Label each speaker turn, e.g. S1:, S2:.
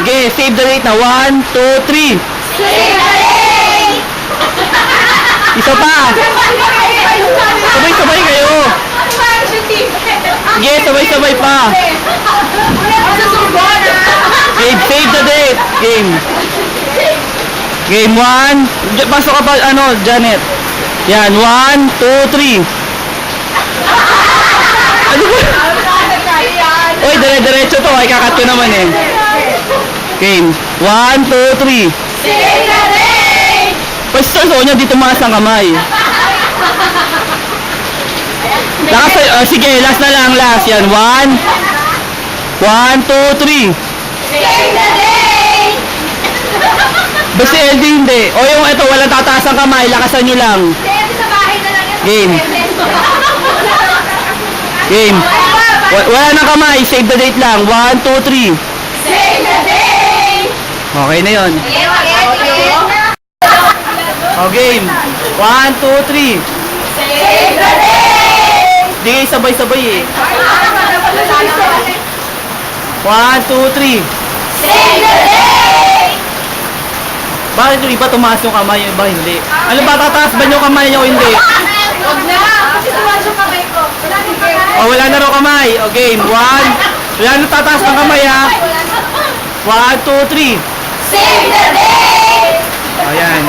S1: Sige, save the date na. 1, 2, 3.
S2: Save the date!
S1: Isa pa. Sabay-sabay kayo. Sige, sabay-sabay pa. Game, save the date. Game. Game 1. Pasok ka pa, Janet. Yan, 1, 2, 3. Ano ba? Uy, dire-diretso to. Ay, kakat ko naman eh. Game. 1, 2, 3.
S2: Save the date!
S1: Pwesto niya, dito maas ang kamay. Sige, last na lang, last. Yan, 1, 2, 3.
S2: Save the date!
S1: Basta LD hindi. O yung ito, walang tataas ang kamay, lakasan nyo lang.
S2: Sa bahay na lang yan.
S1: Game. Game. Wala nang kamay, save the date lang. 1, 2, 3.
S2: Save the date!
S1: Okay na yun. O game. 1, 2, 3.
S2: Save the date!
S1: Di kayo sabay-sabay eh. 1, 2, 3.
S2: Save the date!
S1: Bakit yung iba tumaas yung kamay, yung iba hindi? Ano ba, tataas ba yung kamay niya o hindi?
S2: Huwag na! Kasi tuwas yung kamay ko.
S1: O wala na raw kamay. O game. 1. Wala na tataas ng kamay ha. 1, 2, 3.
S2: Save the date!
S1: Ayan.